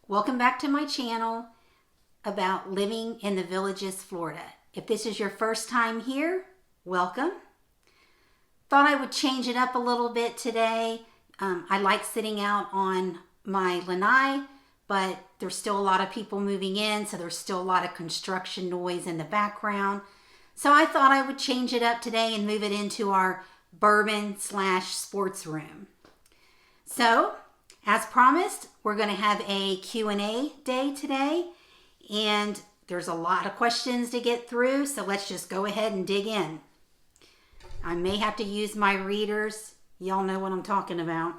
Welcome back to my channel about living in the Villages, Florida. If this is your first time here, welcome. Thought I would change it up a little bit today. I like sitting out on my lanai, but there's still a lot of people moving in, so there's still a lot of construction noise in the background. So I thought I would change it up today and move it into our bourbon/sports room. So, as promised, we're going to have a Q&A day today, and there's a lot of questions to get through, so let's just go ahead and dig in. I may have to use my readers. Y'all know what I'm talking about.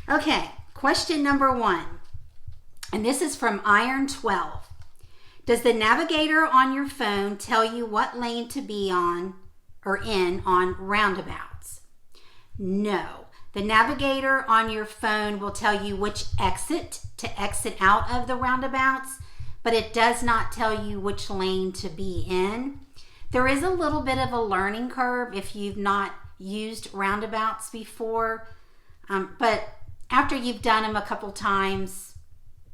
Okay, question number 1, and this is from Iron 12. Does the navigator on your phone tell you what lane to be on or in on roundabouts? No. The navigator on your phone will tell you which exit to exit out of the roundabouts, but it does not tell you which lane to be in. There is a little bit of a learning curve if you've not used roundabouts before, but after you've done them a couple times,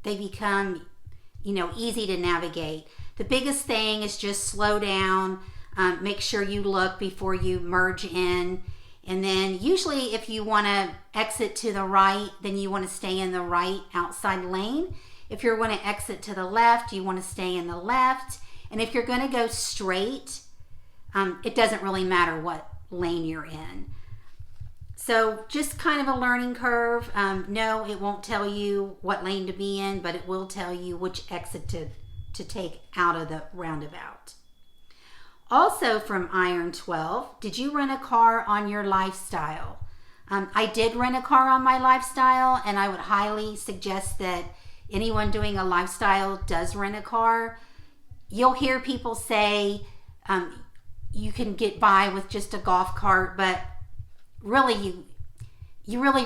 they become, easy to navigate. The biggest thing is just slow down, make sure you look before you merge in. And then usually if you want to exit to the right, then you want to stay in the right outside lane. If you're going to exit to the left, you want to stay in the left. And if you're going to go straight, it doesn't really matter what lane you're in. So just kind of a learning curve. No, it won't tell you what lane to be in, but it will tell you which exit to take out of the roundabout. Also from Iron 12, did you rent a car on your lifestyle? I did rent a car on my lifestyle, and I would highly suggest that anyone doing a lifestyle does rent a car. You'll hear people say you can get by with just a golf cart, but really you really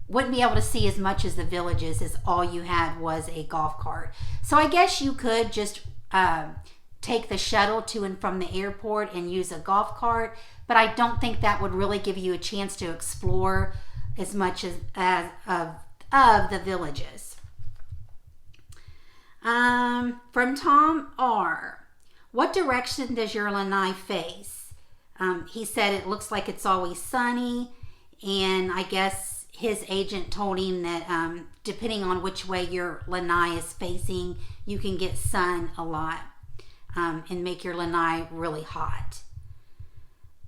wouldn't be able to see as much as the Villages as all you had was a golf cart. So I guess you could just take the shuttle to and from the airport and use a golf cart, but I don't think that would really give you a chance to explore as much as of the Villages. From Tom R. What direction does your lanai face? He said it looks like it's always sunny, and I guess his agent told him that depending on which way your lanai is facing, you can get sun a lot. And make your lanai really hot.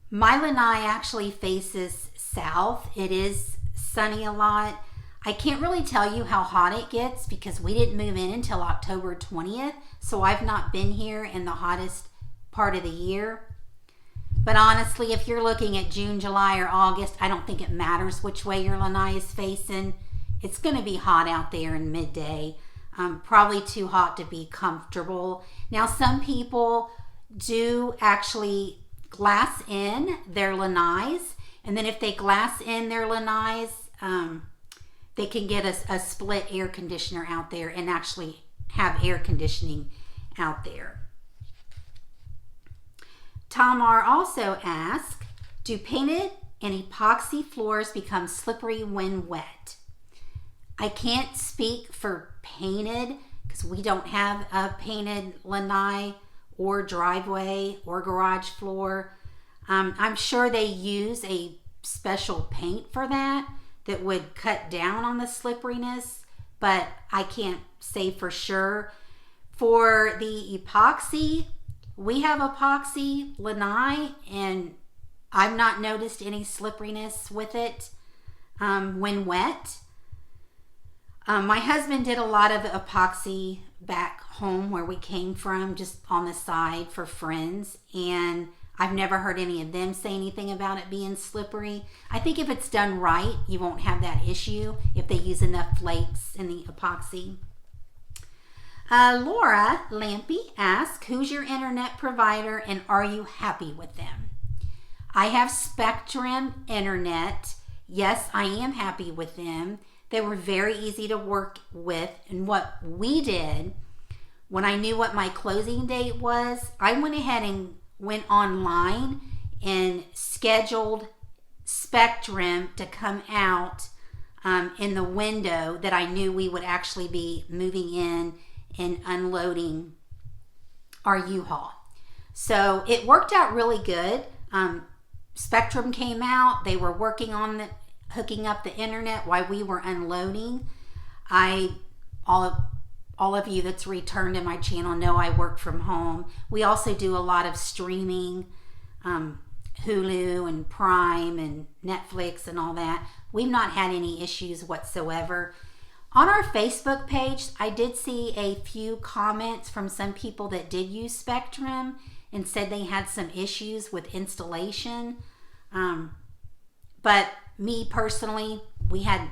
My lanai actually faces south. It is sunny a lot. I can't really tell you how hot it gets because we didn't move in until October 20th, so I've not been here in the hottest part of the year. But honestly, if you're looking at June, July, or August, I don't think it matters which way your lanai is facing. It's going to be hot out there in midday. Probably too hot to be comfortable. Now, some people do actually glass in their lanais, and then if they glass in their lanais, they can get a split air conditioner out there and actually have air conditioning out there. Tamar also asked, do painted and epoxy floors become slippery when wet? I can't speak for painted because we don't have a painted lanai or driveway or garage floor. I'm sure they use a special paint for that would cut down on the slipperiness, but I can't say for sure. For the epoxy, we have epoxy lanai, and I've not noticed any slipperiness with it when wet. My husband did a lot of epoxy back home where we came from, just on the side for friends, and I've never heard any of them say anything about it being slippery. I think if it's done right, you won't have that issue if they use enough flakes in the epoxy. Laura Lampy asked, who's your internet provider and are you happy with them? I have Spectrum Internet. Yes, I am happy with them. They were very easy to work with, and what we did, when I knew what my closing date was, I went ahead and went online and scheduled Spectrum to come out in the window that I knew we would actually be moving in and unloading our U-Haul. So it worked out really good. Spectrum came out. They were working on hooking up the internet while we were unloading. All of you that's returned to my channel know I work from home. We also do a lot of streaming, Hulu and Prime and Netflix and all that. We've not had any issues whatsoever. On our Facebook page, I did see a few comments from some people that did use Spectrum and said they had some issues with installation. But me personally, we had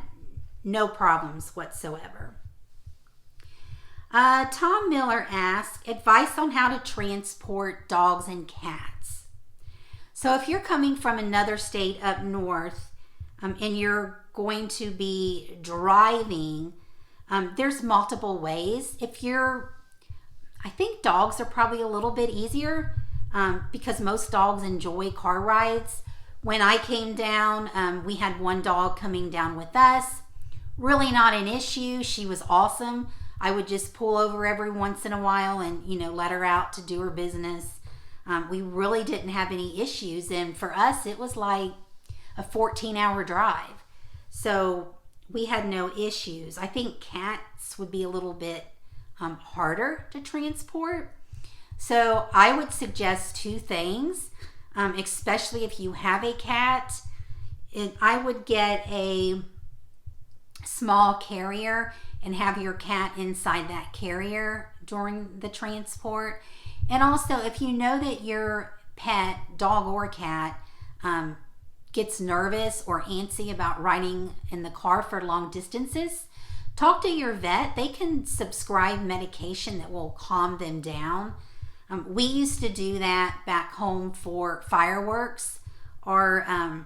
no problems whatsoever. Tom Miller asked, advice on how to transport dogs and cats. So if you're coming from another state up north and you're going to be driving, there's multiple ways. I think dogs are probably a little bit easier because most dogs enjoy car rides. When I came down, we had one dog coming down with us. Really not an issue. She was awesome. I would just pull over every once in a while and, let her out to do her business. We really didn't have any issues. And for us, it was like a 14-hour drive. So we had no issues. I think cats would be a little bit harder to transport. So I would suggest two things, especially if you have a cat. I would get a small carrier and have your cat inside that carrier during the transport. And also, if you know that your pet, dog or cat, gets nervous or antsy about riding in the car for long distances, talk to your vet. They can prescribe medication that will calm them down. We used to do that back home for fireworks. Our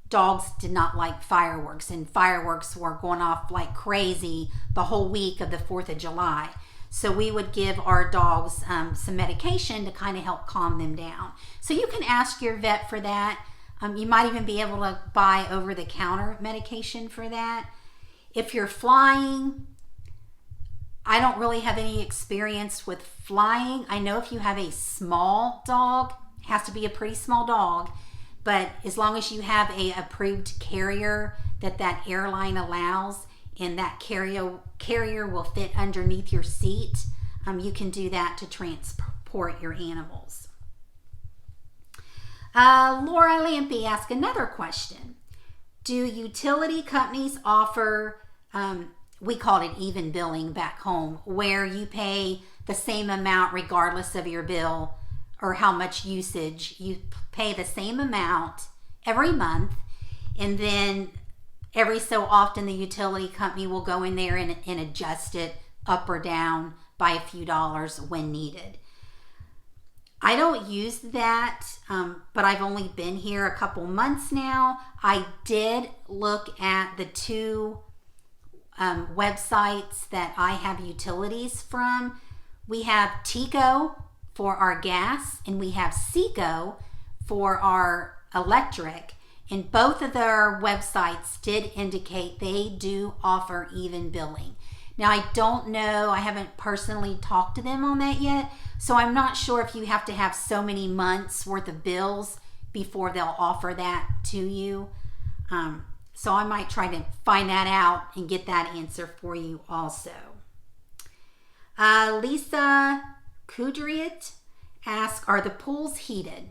dogs did not like fireworks, and fireworks were going off like crazy the whole week of the 4th of July. So we would give our dogs some medication to kind of help calm them down. So you can ask your vet for that. You might even be able to buy over-the-counter medication for that. If you're flying, I don't really have any experience with flying. I know if you have a small dog, it has to be a pretty small dog, but as long as you have a approved carrier that airline allows, and that carrier will fit underneath your seat, you can do that to transport your animals. Laura Lampy asked another question. Do utility companies offer, we called it even billing back home, where you pay the same amount regardless of your bill or how much usage? You pay the same amount every month, and then every so often the utility company will go in there and adjust it up or down by a few dollars when needed. I don't use that, but I've only been here a couple months now. I did look at the two websites that I have utilities from. We have Tico for our gas, and we have Seco for our electric. And both of their websites did indicate they do offer even billing. Now, I don't know, I haven't personally talked to them on that yet, so I'm not sure if you have to have so many months worth of bills before they'll offer that to you. So I might try to find that out and get that answer for you also. Lisa Kudriat asked, are the pools heated?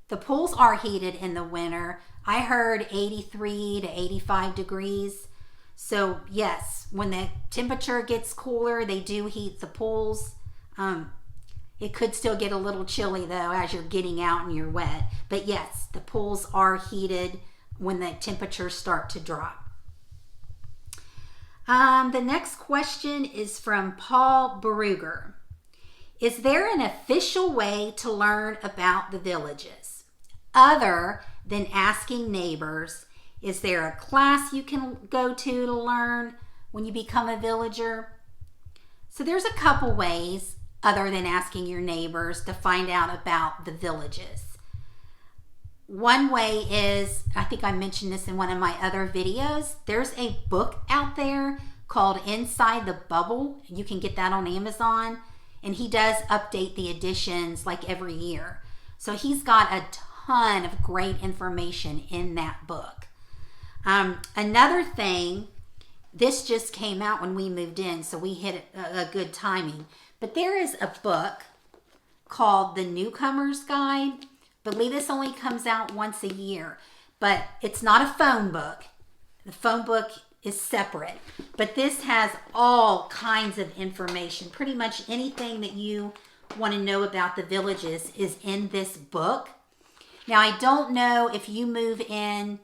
The pools are heated in the winter. I heard 83 to 85 degrees. So yes, when the temperature gets cooler, they do heat the pools. It could still get a little chilly though as you're getting out and you're wet. But yes, the pools are heated when the temperatures start to drop. The next question is from Paul Beruger. Is there an official way to learn about the villages other than asking neighbors? Is there a class you can go to learn when you become a villager? So there's a couple ways other than asking your neighbors to find out about the villages. One way is, I think I mentioned this in one of my other videos, there's a book out there called Inside the Bubble. You can get that on Amazon. And he does update the editions like every year. So he's got a ton of great information in that book. Another thing, this just came out when we moved in, so we hit a good timing. But there is a book called The Newcomer's Guide. I believe this only comes out once a year, but it's not a phone book. The phone book is separate, but this has all kinds of information. Pretty much anything that you want to know about the villages is in this book. Now, I don't know if you move in,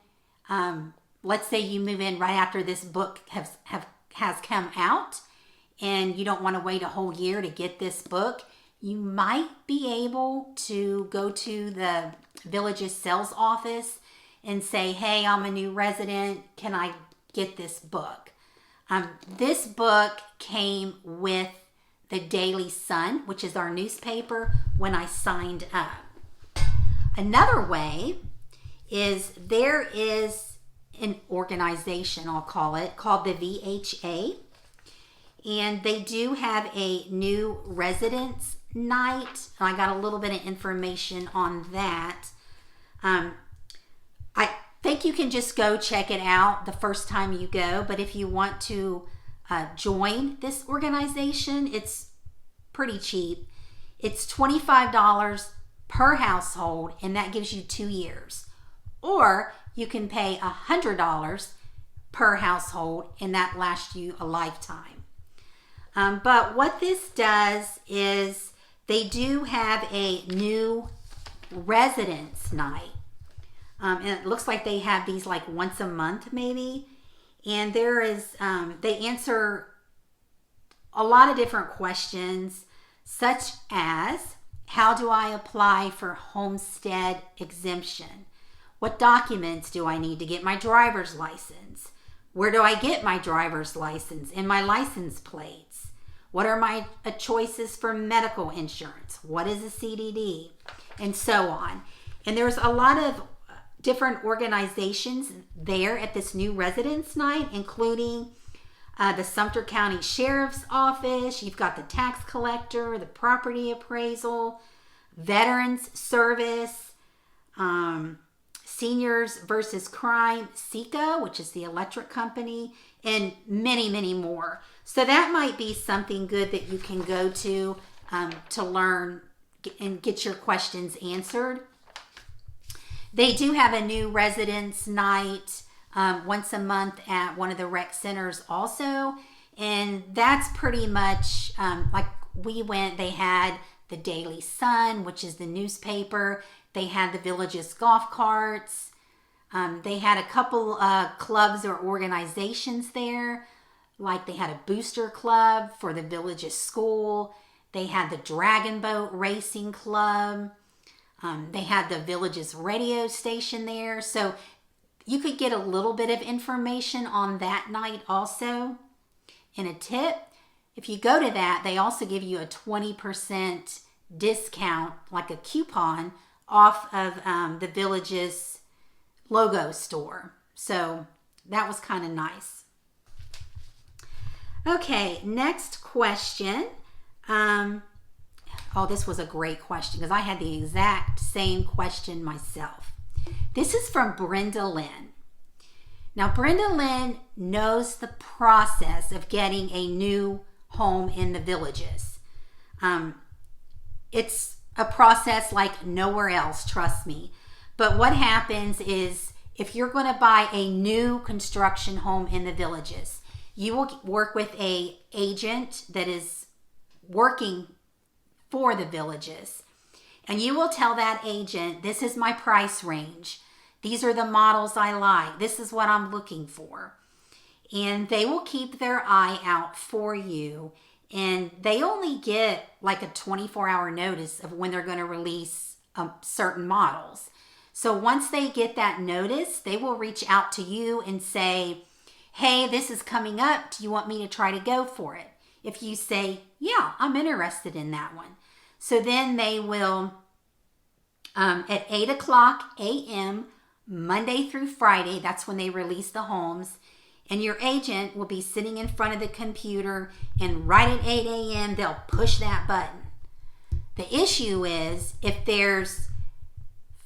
let's say you move in right after this book has come out and you don't want to wait a whole year to get this book. You might be able to go to the village's sales office and say, hey, I'm a new resident. Can I get this book? This book came with the Daily Sun, which is our newspaper, when I signed up. Another way is there is an organization, I'll call it, called the VHA. And they do have a new residence night. I got a little bit of information on that. I think you can just go check it out the first time you go. But if you want to join this organization, it's pretty cheap. It's $25 per household, and that gives you 2 years. Or you can pay $100 per household, and that lasts you a lifetime. But what this does is they do have a new residence night. And it looks like they have these like once a month maybe. And there is, they answer a lot of different questions, such as, how do I apply for homestead exemption? What documents do I need to get my driver's license? Where do I get my driver's license and my license plates? What are my choices for medical insurance? What is a CDD? And so on. And there's a lot of different organizations there at this new residence night, including the Sumter County Sheriff's Office. You've got the tax collector, the property appraisal, Veterans Service, Seniors versus Crime, SECA, which is the electric company, and many, many more. So that might be something good that you can go to learn and get your questions answered. They do have a new residence night once a month at one of the rec centers also. And that's pretty much like we went, they had the Daily Sun, which is the newspaper. They had the village's golf carts. They had a couple clubs or organizations there. Like they had a booster club for the village's school. They had the Dragon Boat Racing Club. They had the village's radio station there. So you could get a little bit of information on that night also. And a tip, if you go to that, they also give you a 20% discount, like a coupon, off of the village's logo store. So that was kind of nice. Okay, next question. Oh, this was a great question because I had the exact same question myself. This is from Brenda Lynn. Now, Brenda Lynn knows the process of getting a new home in the villages. It's a process like nowhere else, trust me. But what happens is if you're going to buy a new construction home in the villages, you will work with an agent that is working for the villages. And you will tell that agent, this is my price range. These are the models I like. This is what I'm looking for. And they will keep their eye out for you. And they only get like a 24-hour notice of when they're going to release certain models. So once they get that notice, they will reach out to you and say, hey, this is coming up. Do you want me to try to go for it? If you say, yeah, I'm interested in that one. So then they will at 8 o'clock a.m. Monday through Friday. That's when they release the homes. And your agent will be sitting in front of the computer, and right at 8 a.m. they'll push that button. The issue is if there's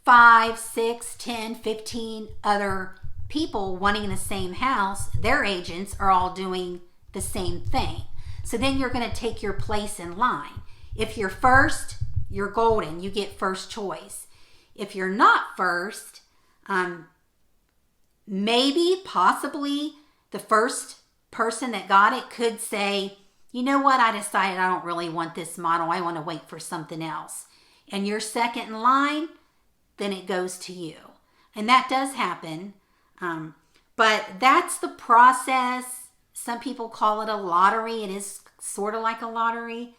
5, 6, 10, 15 other people wanting the same house, their agents are all doing the same thing. So then you're going to take your place in line. If you're first, you're golden. You get first choice. If you're not first, maybe, possibly, the first person that got it could say, you know what, I decided I don't really want this model. I want to wait for something else. And you're second in line, then it goes to you. And that does happen. But that's the process. Some people call it a lottery. It is sort of like a lottery.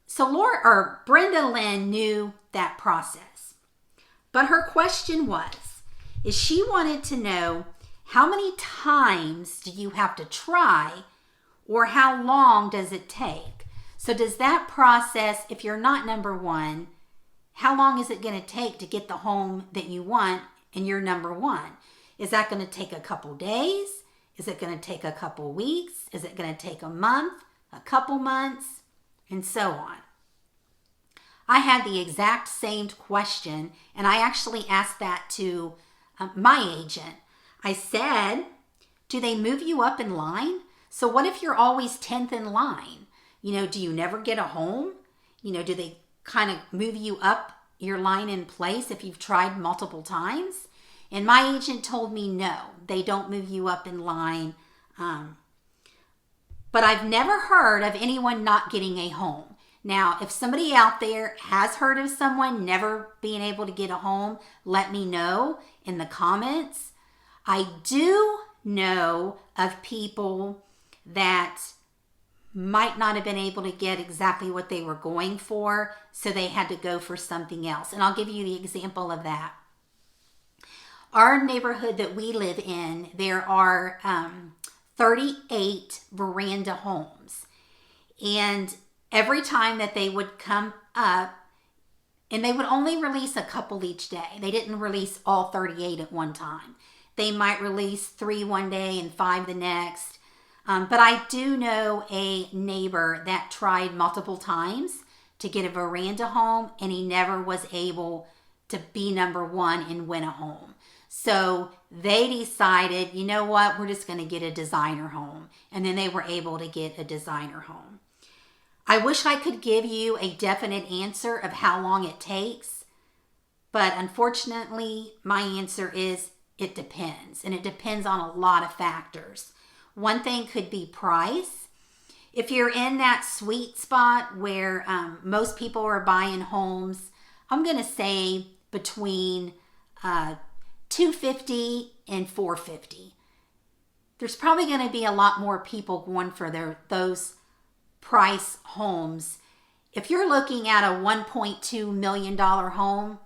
So Brenda Lynn knew that process. But her question is she wanted to know, how many times do you have to try, or how long does it take? So does that process, if you're not number one, how long is it going to take to get the home that you want and you're number one? Is that going to take a couple days? Is it going to take a couple weeks? Is it going to take a month, a couple months, and so on? I had the exact same question, and I actually asked that to my agent. I said, do they move you up in line? So what if you're always 10th in line? Do you never get a home? Do they kind of move you up your line in place if you've tried multiple times? And my agent told me no, they don't move you up in line. But I've never heard of anyone not getting a home. Now, if somebody out there has heard of someone never being able to get a home, let me know in the comments. I do know of people that might not have been able to get exactly what they were going for, so they had to go for something else. And I'll give you the example of that. Our neighborhood that we live in, there are 38 veranda homes. And every time that they would come up, and they would only release a couple each day. They didn't release all 38 at one time. They might release 3 one day and 5 the next. But I do know a neighbor that tried multiple times to get a veranda home, and he never was able to be number one and win a home. So they decided, you know what, we're just going to get a designer home. And then they were able to get a designer home. I wish I could give you a definite answer of how long it takes. But unfortunately, my answer is it depends. And it depends on a lot of factors. One thing could be price. If you're in that sweet spot where most people are buying homes, I'm going to say between $250 and $450. There's probably going to be a lot more people going for those price homes. If you're looking at a $1.2 million home,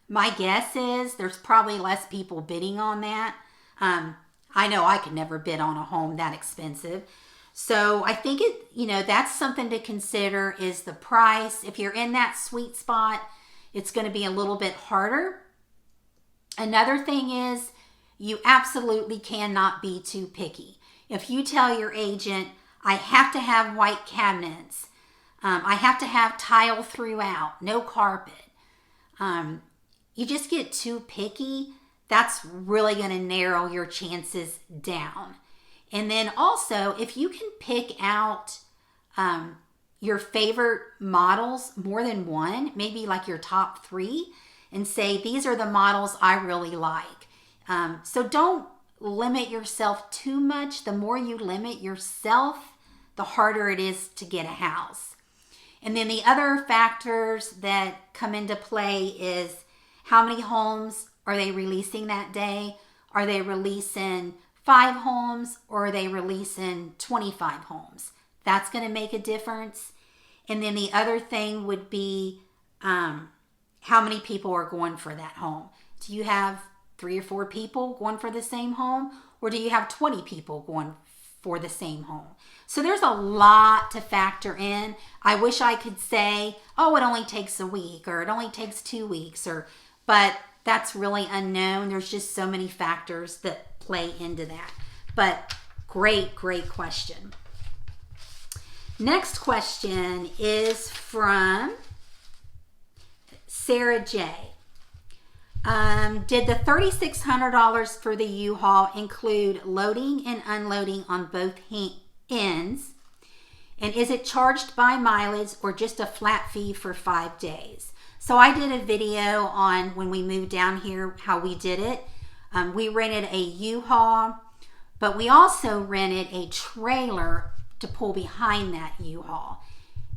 my guess is there's probably less people bidding on that. I know I could never bid on a home that expensive. So I think that's something to consider, is the price. If you're in that sweet spot, it's going to be a little bit harder. Another thing is, you absolutely cannot be too picky. If you tell your agent, I have to have white cabinets, I have to have tile throughout, no carpet, you just get too picky, that's really going to narrow your chances down. And then also, if you can pick out your favorite models, more than one, maybe like your top 3, and say, these are the models I really like. So don't limit yourself too much. The more you limit yourself, the harder it is to get a house. And then the other factors that come into play is, how many homes are they releasing that day? Are they releasing 5 homes, or are they releasing 25 homes? That's going to make a difference. And then the other thing would be how many people are going for that home. Do you have 3 or 4 people going for the same home? Or do you have 20 people going for the same home. So there's a lot to factor in. I wish I could say, oh, it only takes a week or it only takes 2 weeks, but that's really unknown. There's just so many factors that play into that. But great question. Next question is from Sarah J. Did the $3,600 for the U-Haul include loading and unloading on both ends? And is it charged by mileage or just a flat fee for 5 days? So I did a video on when we moved down here, how we did it. We rented a U-Haul, but we also rented a trailer to pull behind that U-Haul.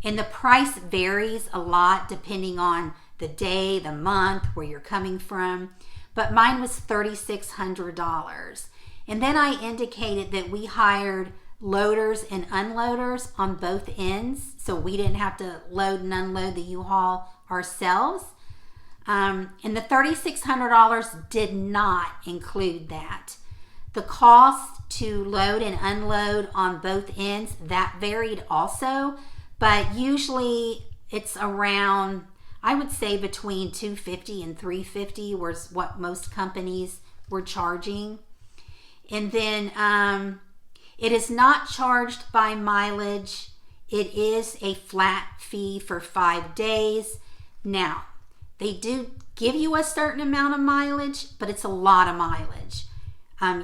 And the price varies a lot depending on the day, the month, where you're coming from. But mine was $3,600. And then I indicated that we hired loaders and unloaders on both ends, so we didn't have to load and unload the U-Haul ourselves. And the $3,600 did not include that. The cost to load and unload on both ends, that varied also, but usually it's around, I would say between $250 and $350 was what most companies were charging. And then it is not charged by mileage. It is a flat fee for 5 days. Now, they do give you a certain amount of mileage, but it's a lot of mileage.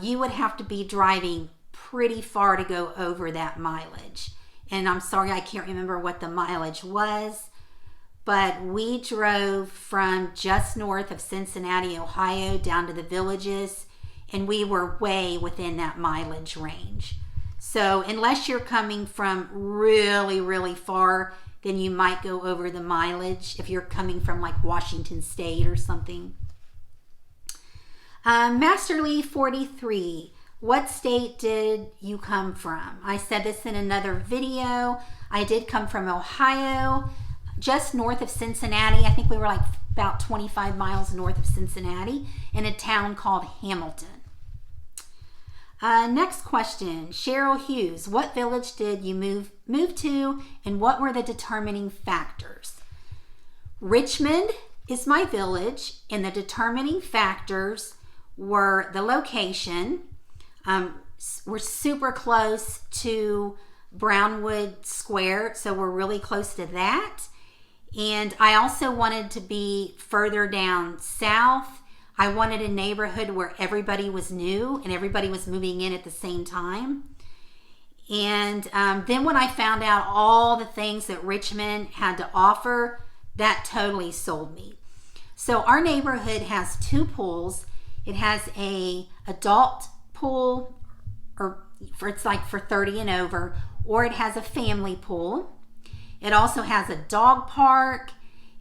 You would have to be driving pretty far to go over that mileage. And I'm sorry, I can't remember what the mileage was, but we drove from just north of Cincinnati, Ohio, down to the Villages, and we were way within that mileage range. So unless you're coming from really far, then you might go over the mileage if you're coming from like Washington State or something. Masterly 43, what state did you come from? I said this in another video. I did come from Ohio, just north of Cincinnati. I think we were like about 25 miles north of Cincinnati in a town called Hamilton. Next question, Cheryl Hughes, what village did you move to and what were the determining factors? Richmond is my village, and the determining factors were the location. We're super close to Brownwood Square, so we're really close to that. And I also wanted to be further down south. I wanted a neighborhood where everybody was new and everybody was moving in at the same time. And then when I found out all the things that Richmond had to offer, that totally sold me. So our neighborhood has 2 pools. It has a adult pool, it's like for 30 and over, or it has a family pool. It also has a dog park.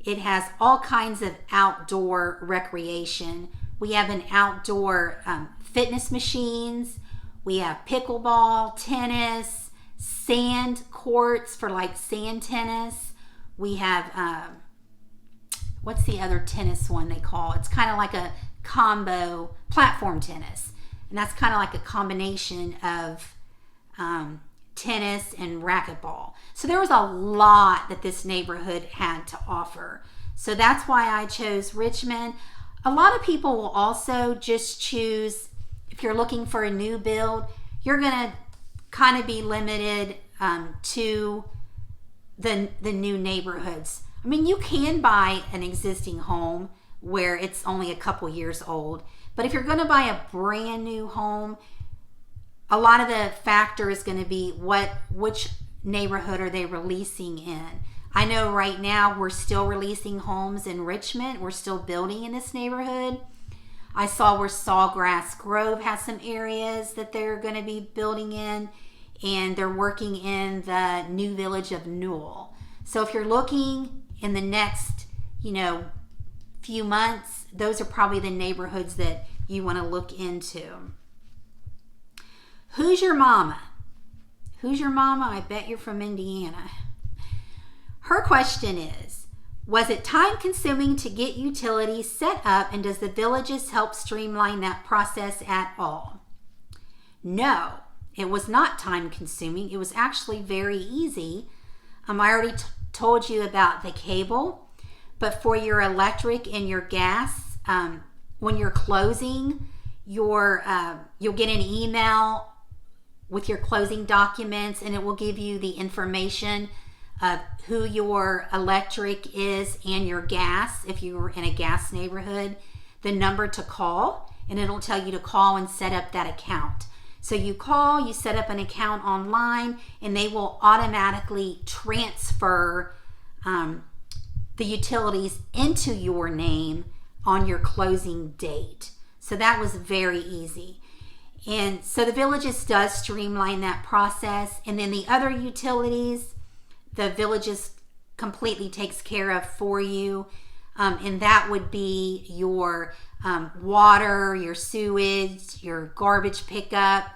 It has all kinds of outdoor recreation. We have an outdoor fitness machines. We have pickleball, tennis, sand courts for like sand tennis. We have, what's the other tennis one they call? It's kind of like a combo platform tennis. And that's kind of like a combination of tennis and racquetball. So there was a lot that this neighborhood had to offer. So that's why I chose Richmond. A lot of people will also just choose, if you're looking for a new build, you're going to kind of be limited to the new neighborhoods. I mean, you can buy an existing home where it's only a couple years old, but if you're going to buy a brand new home, a lot of the factor is going to be which neighborhood are they releasing in. I know right now we're still releasing homes in Richmond. We're still building in this neighborhood. I saw where Sawgrass Grove has some areas that they're going to be building in, and they're working in the new village of Newell. So if you're looking in the next, few months, those are probably the neighborhoods that you want to look into. Who's your mama? Who's your mama? I bet you're from Indiana. Her question is, was it time consuming to get utilities set up, and does the Villages help streamline that process at all? No, it was not time consuming. It was actually very easy. I already told you about the cable, but for your electric and your gas, when you're closing, you'll get an email with your closing documents, and it will give you the information of who your electric is and your gas, if you're in a gas neighborhood, the number to call, and it'll tell you to call and set up that account. So you call, you set up an account online, and they will automatically transfer the utilities into your name on your closing date. So that was very easy. And so the Villages does streamline that process. And then the other utilities, the Villages completely takes care of for you. And that would be your water, your sewage, your garbage pickup.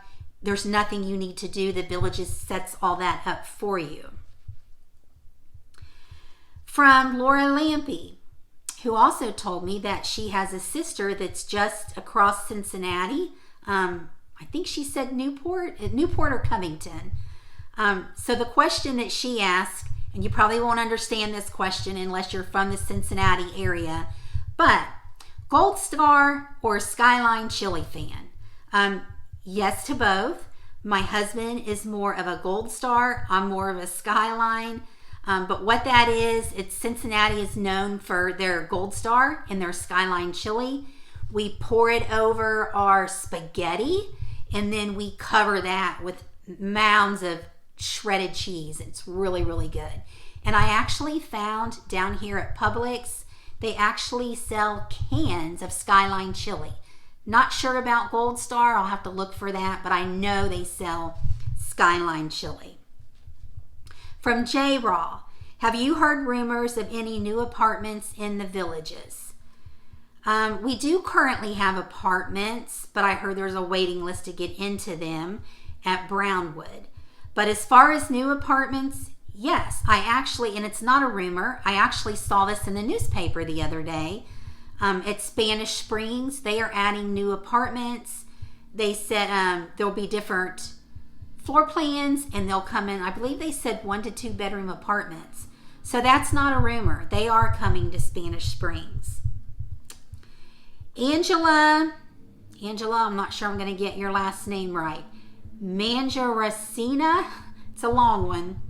There's nothing you need to do. The Villages sets all that up for you. From Laura Lampy, who also told me that she has a sister that's just across Cincinnati. I think she said Newport or Covington. So the question that she asked, and you probably won't understand this question unless you're from the Cincinnati area, but Gold Star or Skyline chili fan? Yes to both. My husband is more of a Gold Star. I'm more of a Skyline. But what that is, Cincinnati is known for their Gold Star and their Skyline chili. We pour it over our spaghetti, and then we cover that with mounds of shredded cheese. It's really, really good. And I actually found down here at Publix, they actually sell cans of Skyline chili. Not sure about Gold Star. I'll have to look for that, but I know they sell Skyline chili. From J. Raw, have you heard rumors of any new apartments in the Villages? We do currently have apartments, but I heard there's a waiting list to get into them at Brownwood. But as far as new apartments, yes, I actually, and it's not a rumor, I actually saw this in the newspaper the other day. At Spanish Springs, they are adding new apartments. They said there'll be different floor plans, and they'll come in, I believe they said 1 to 2 bedroom apartments. So that's not a rumor. They are coming to Spanish Springs. Angela, I'm not sure I'm going to get your last name right. Manjaracina, it's a long one.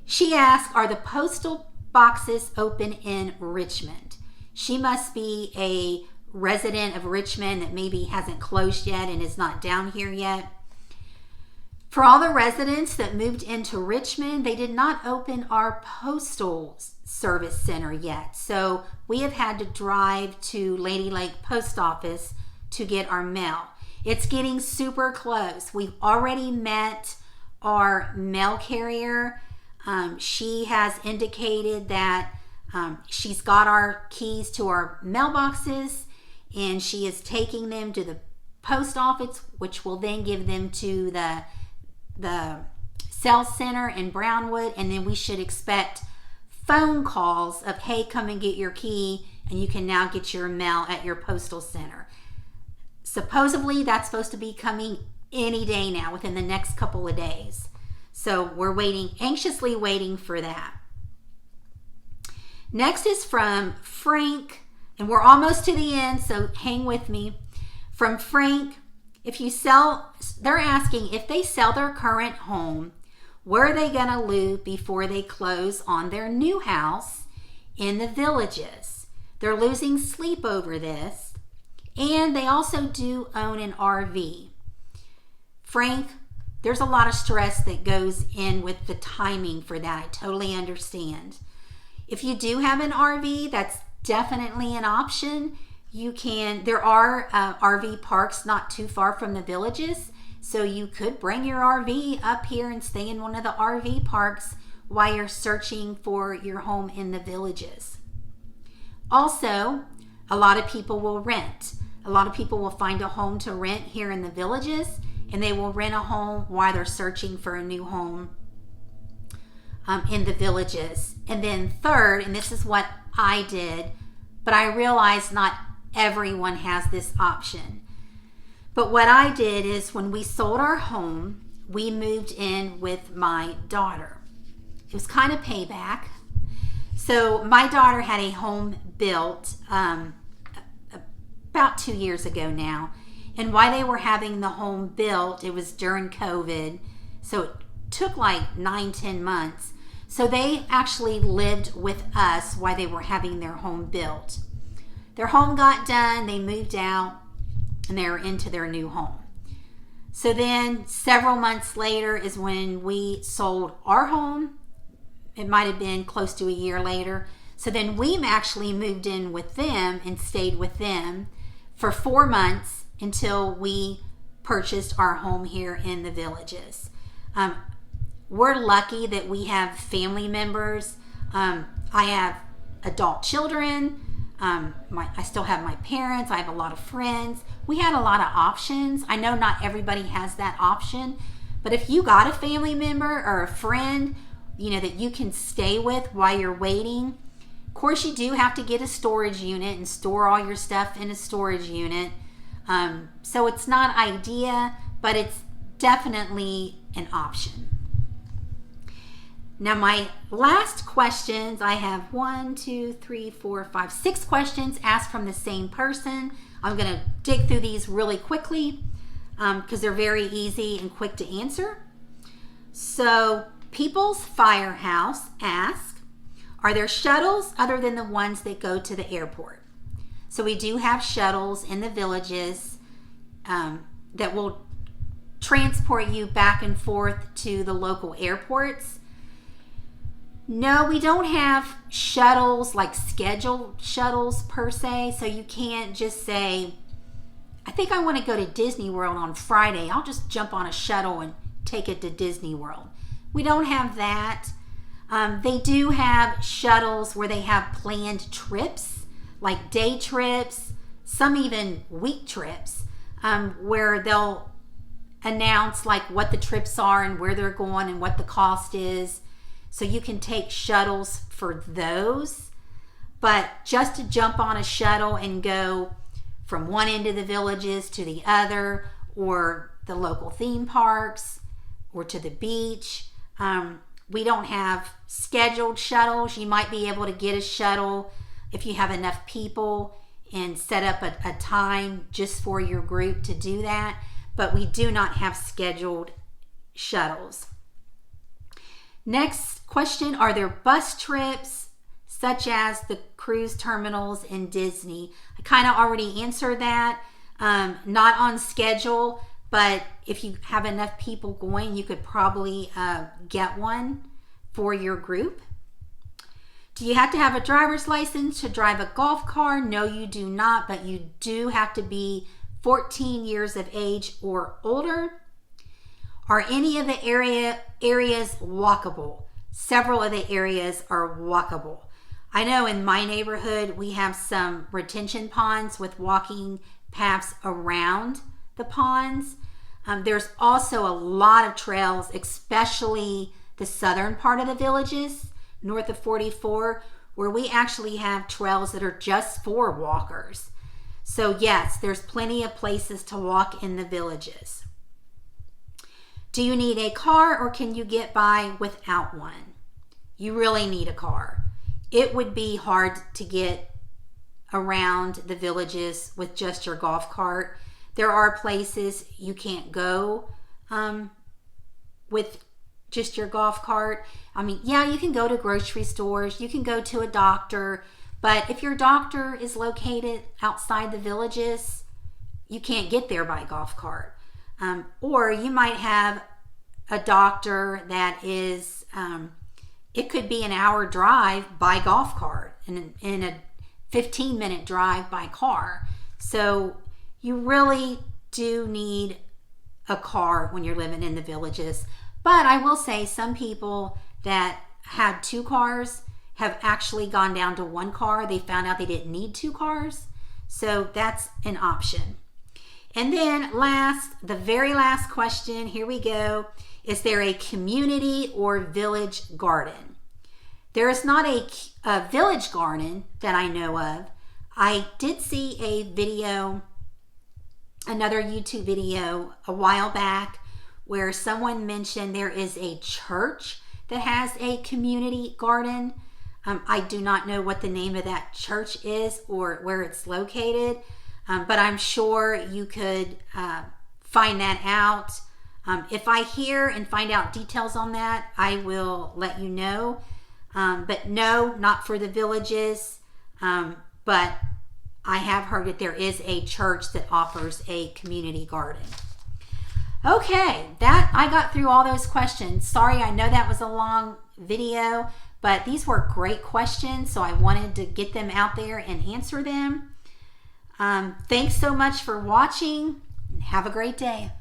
She asked, are the postal boxes open in Richmond? She must be a resident of Richmond that maybe hasn't closed yet and is not down here yet. For all the residents that moved into Richmond, they did not open our postal service center yet. So we have had to drive to Lady Lake Post Office to get our mail. It's getting super close. We've already met our mail carrier. She has indicated that she's got our keys to our mailboxes, and she is taking them to the post office, which will then give them to the sales center in Brownwood, and then we should expect phone calls of, hey, come and get your key, and you can now get your mail at your postal center. Supposedly that's supposed to be coming any day now, within the next couple of days. So we're anxiously waiting for that. Next is from Frank, and we're almost to the end, so hang with me. From Frank, they're asking if they sell their current home, where are they going to live before they close on their new house in the Villages? They're losing sleep over this, and they also do own an RV. Frank, there's a lot of stress that goes in with the timing for that. I totally understand. If you do have an RV, that's definitely an option. There are RV parks not too far from the Villages, so you could bring your RV up here and stay in one of the RV parks while you're searching for your home in the Villages. Also, a lot of people will rent. A lot of people will find a home to rent here in the Villages, and they will rent a home while they're searching for a new home in the Villages. And then third, and this is what I did, but I realized not everyone has this option. But what I did is when we sold our home, we moved in with my daughter. It was kind of payback. So my daughter had a home built about 2 years ago now. And while they were having the home built, it was during COVID. So it took like 9-10 months. So they actually lived with us while they were having their home built. Their home got done, they moved out, and they were into their new home. So then several months later is when we sold our home. It might have been close to a year later. So then we actually moved in with them and stayed with them for 4 months until we purchased our home here in the Villages. We're lucky that we have family members. I have adult children. I still have my parents. I have a lot of friends. We had a lot of options. I know not everybody has that option, but if you got a family member or a friend, that you can stay with while you're waiting, of course you do have to get a storage unit and store all your stuff in a storage unit. So it's not ideal, but it's definitely an option. Now my last questions, I have 6 questions asked from the same person. I'm going to dig through these really quickly because they're very easy and quick to answer. So People's Firehouse asks, are there shuttles other than the ones that go to the airport? So we do have shuttles in the Villages that will transport you back and forth to the local airports. No, we don't have shuttles, like scheduled shuttles per se. So you can't just say, I think I want to go to Disney World on Friday. I'll just jump on a shuttle and take it to Disney World. We don't have that. They do have shuttles where they have planned trips, like day trips, some even week trips, where they'll announce like what the trips are and where they're going and what the cost is. So you can take shuttles for those. But just to jump on a shuttle and go from one end of the Villages to the other, or the local theme parks, or to the beach, we don't have scheduled shuttles. You might be able to get a shuttle if you have enough people and set up a time just for your group to do that. But we do not have scheduled shuttles. Next question, are there bus trips such as the cruise terminals in Disney? I kind of already answered that. Not on schedule, but if you have enough people going, you could probably get one for your group. Do you have to have a driver's license to drive a golf cart? No, you do not, but you do have to be 14 years of age or older. Are any of the areas walkable? Several of the areas are walkable. I know in my neighborhood we have some retention ponds with walking paths around the ponds. There's also a lot of trails, especially the southern part of the Villages, north of 44, where we actually have trails that are just for walkers. So yes, there's plenty of places to walk in the Villages. Do you need a car or can you get by without one? You really need a car. It would be hard to get around the Villages with just your golf cart. There are places you can't go with just your golf cart. I mean, yeah, you can go to grocery stores, you can go to a doctor, but if your doctor is located outside the Villages, you can't get there by golf cart. Or you might have a doctor that is, it could be an hour drive by golf cart and a 15-minute drive by car. So you really do need a car when you're living in the Villages. But I will say some people that had 2 cars have actually gone down to 1 car. They found out they didn't need 2 cars. So that's an option. And then the very last question, here we go. Is there a community or village garden? There is not a village garden that I know of. I did see a video, another YouTube video a while back, where someone mentioned there is a church that has a community garden. I do not know what the name of that church is or where it's located, but I'm sure you could find that out. If I hear and find out details on that, I will let you know. But no, not for the villages. But I have heard that there is a church that offers a community garden. Okay, that I got through all those questions. Sorry, I know that was a long video, but these were great questions, so I wanted to get them out there and answer them. Thanks so much for watching. Have a great day.